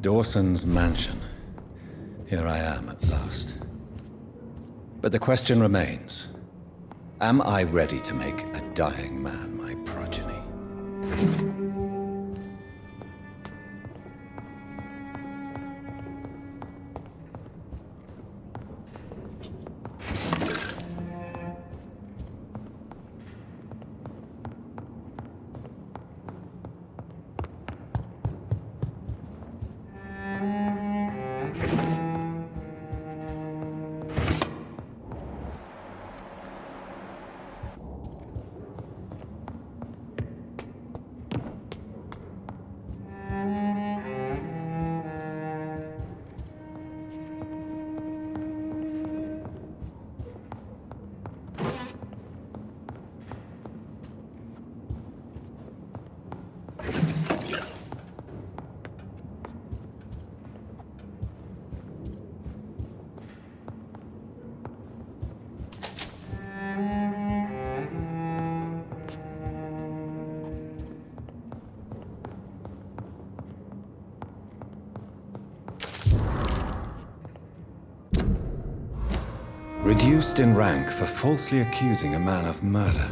Dawson's mansion. Here I am at last. But the question remains, am I ready to make a dying man my progeny? Reduced in rank for falsely accusing a man of murder.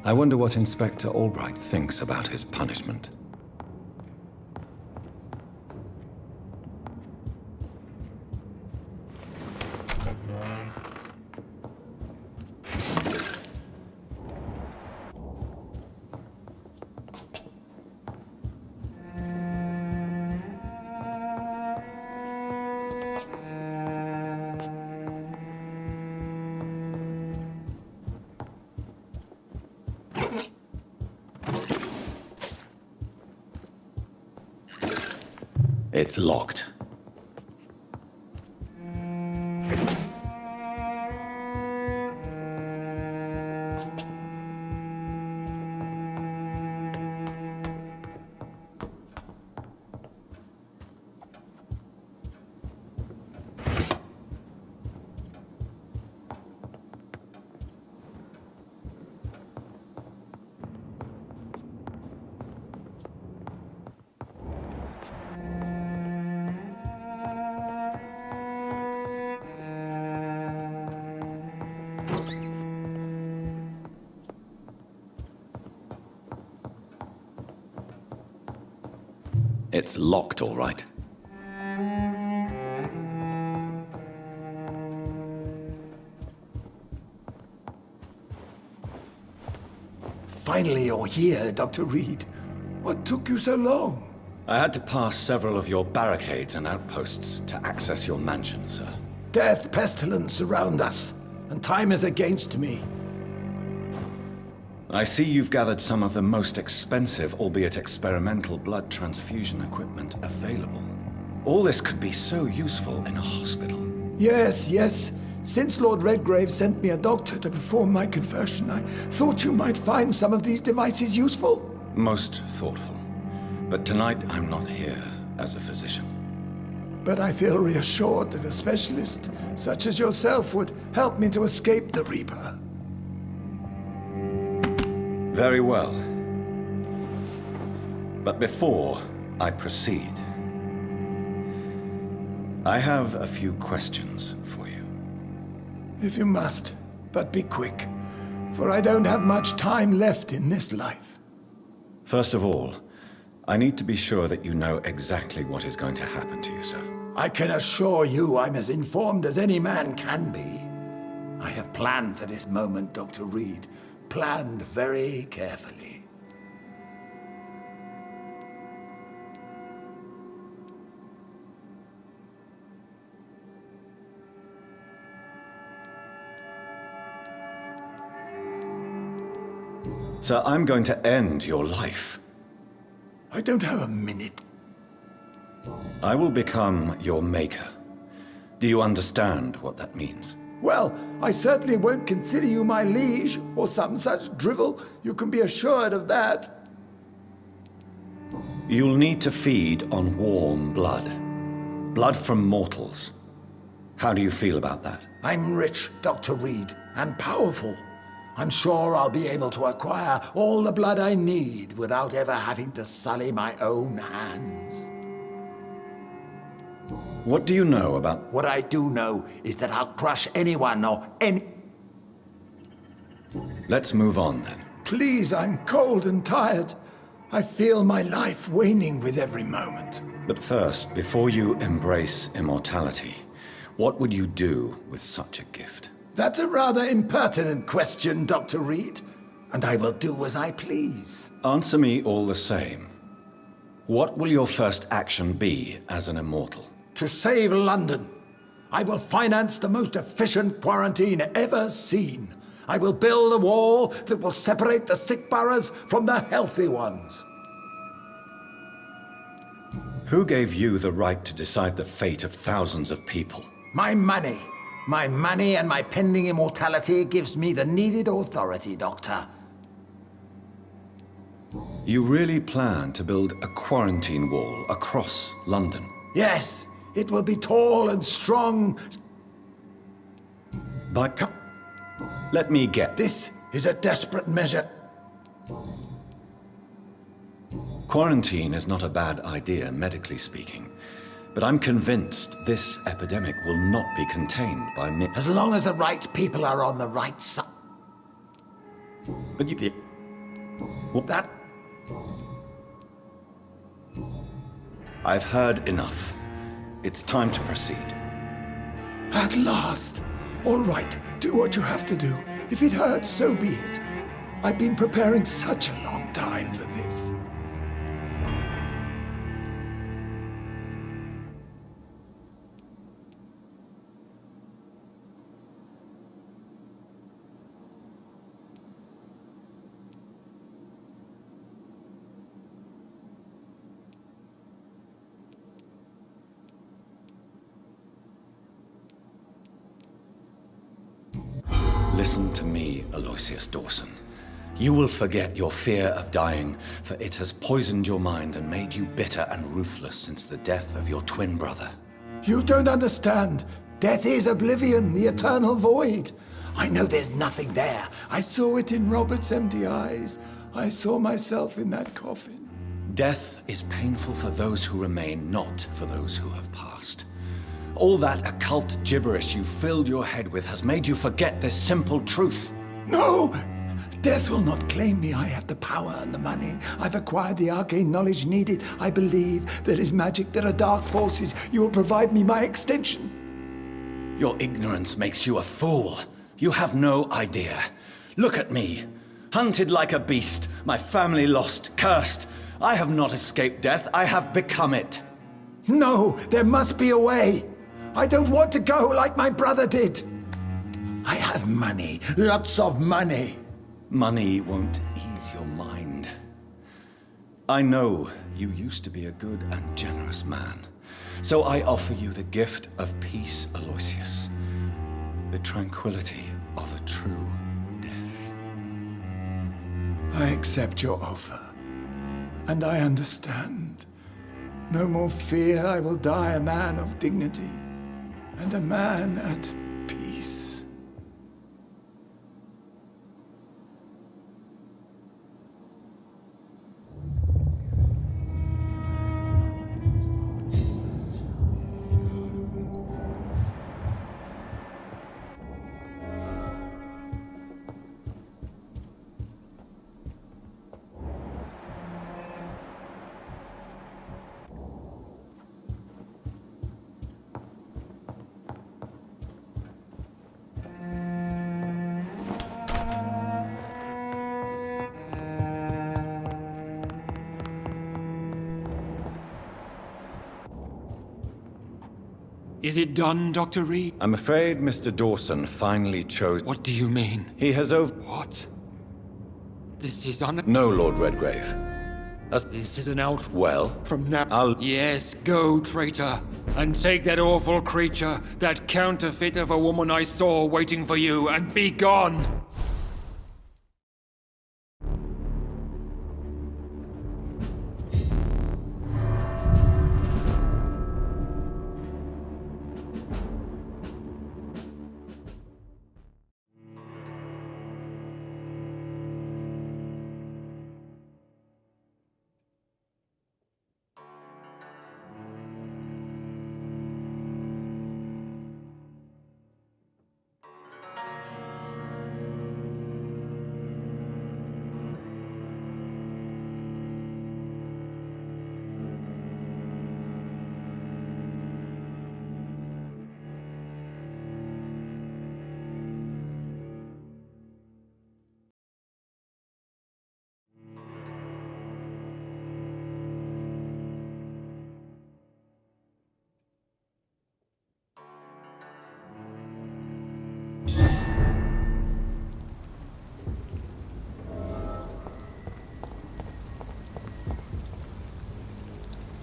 I wonder what Inspector Albright thinks about his punishment. It's locked. It's locked, all right. Finally you're here, Dr. Reed. What took you so long? I had to pass several of your barricades and outposts to access your mansion, sir. Death, pestilence surround us, and time is against me. I see you've gathered some of the most expensive, albeit experimental, blood transfusion equipment available. All this could be so useful in a hospital. Yes. Since Lord Redgrave sent me a doctor to perform my conversion, I thought you might find some of these devices useful. Most thoughtful. But tonight I'm not here as a physician. But I feel reassured that a specialist such as yourself would help me to escape the Reaper. Very well. But before I proceed, I have a few questions for you. If you must, but be quick, for I don't have much time left in this life. First of all, I need to be sure that you know exactly what is going to happen to you, sir. I can assure you I'm as informed as any man can be. I have planned for this moment, Dr. Reed. Planned very carefully. Sir, I'm going to end your life. I don't have a minute. I will become your maker. Do you understand what that means? Well, I certainly won't consider you my liege, or some such drivel. You can be assured of that. You'll need to feed on warm blood. Blood from mortals. How do you feel about that? I'm rich, Dr. Reed, and powerful. I'm sure I'll be able to acquire all the blood I need without ever having to sully my own hands. What do you know about... What I do know is that I'll crush anyone or any... Let's move on then. Please, I'm cold and tired. I feel my life waning with every moment. But first, before you embrace immortality, what would you do with such a gift? That's a rather impertinent question, Dr. Reed. And I will do as I please. Answer me all the same. What will your first action be as an immortal? To save London, I will finance the most efficient quarantine ever seen. I will build a wall that will separate the sick boroughs from the healthy ones. Who gave you the right to decide the fate of thousands of people? My money. My money and my pending immortality gives me the needed authority, Doctor. You really plan to build a quarantine wall across London? Yes, it will be tall and strong. But let me get... This is a desperate measure. Quarantine is not a bad idea, medically speaking. But I'm convinced this epidemic will not be contained by me. As long as the right people are on the right side. But you... Well, That... I've heard enough. It's time to proceed. At last. All right, do what you have to do. If it hurts, so be it. I've been preparing such a long time for this. Listen to me, Aloysius Dawson. You will forget your fear of dying, for it has poisoned your mind and made you bitter and ruthless since the death of your twin brother. You don't understand. Death is oblivion, the eternal void. I know there's nothing there. I saw it in Robert's empty eyes. I saw myself in that coffin. Death is painful for those who remain, not for those who have passed. All that occult gibberish you filled your head with has made you forget this simple truth. No! Death will not claim me. I have the power and the money. I've acquired the arcane knowledge needed. I believe there is magic, there are dark forces. You will provide me my extension. Your ignorance makes you a fool. You have no idea. Look at me. Hunted like a beast, my family lost, cursed. I have not escaped death, I have become it. No, there must be a way. I don't want to go like my brother did. I have money, lots of money. Money won't ease your mind. I know you used to be a good and generous man, so I offer you the gift of peace, Aloysius. The tranquility of a true death. I accept your offer, and I understand. No more fear, I will die a man of dignity, and a man at peace. Is it done, Dr. Reed? I'm afraid Mr. Dawson finally chose... What do you mean? He has What? This is No, Lord Redgrave. This is an out... Well, From now... I'll... Yes, go, traitor. And take that awful creature, that counterfeit of a woman I saw waiting for you, and be gone!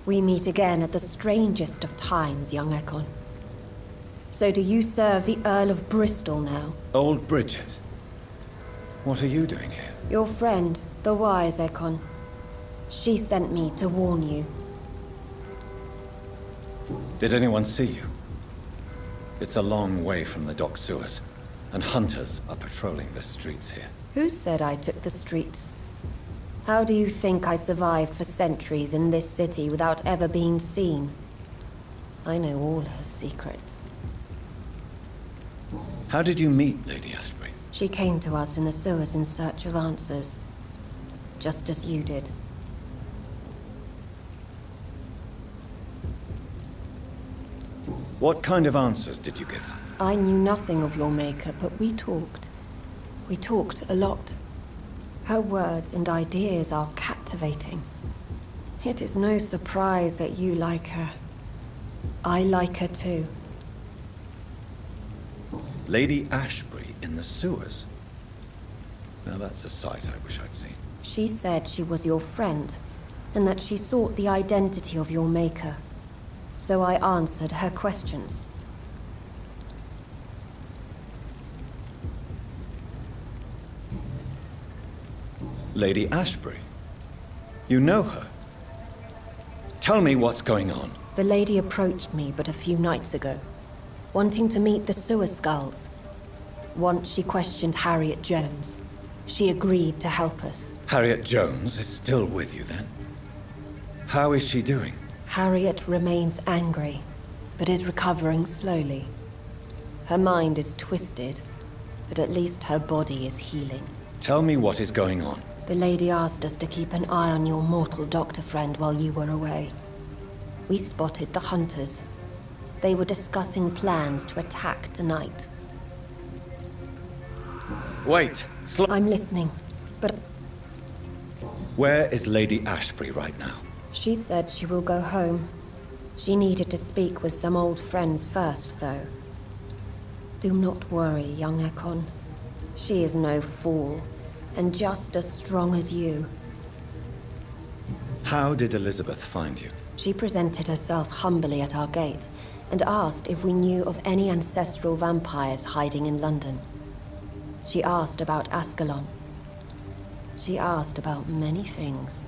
We meet again at the strangest of times, young Ekon. So do you serve the Earl of Bristol now? Old Bridget. What are you doing here? Your friend, the wise Ekon. She sent me to warn you. Did anyone see you? It's a long way from the dock sewers, and hunters are patrolling the streets here. Who said I took the streets? How do you think I survived for centuries in this city without ever being seen? I know all her secrets. How did you meet Lady Ashbury? She came to us in the sewers in search of answers. Just as you did. What kind of answers did you give her? I knew nothing of your maker, but we talked. We talked a lot. Her words and ideas are captivating. It is no surprise that you like her. I like her too. Lady Ashbury in the sewers? Now that's a sight I wish I'd seen. She said she was your friend, and that she sought the identity of your maker. So I answered her questions. Lady Ashbury? You know her? Tell me what's going on. The lady approached me but a few nights ago, wanting to meet the sewer skulls. Once she questioned Harriet Jones. She agreed to help us. Harriet Jones is still with you then? How is she doing? Harriet remains angry, but is recovering slowly. Her mind is twisted, but at least her body is healing. Tell me what is going on. The lady asked us to keep an eye on your mortal doctor friend while you were away. We spotted the hunters. They were discussing plans to attack tonight. Wait, I'm listening, but where is Lady Ashbury right now? she said she will go home. She needed to speak with some old friends first, though. Do not worry, young Ekon. She is no fool, and just as strong as you. How did Elizabeth find you? She presented herself humbly at our gate, and asked if we knew of any ancestral vampires hiding in London. She asked about Ascalon. She asked about many things.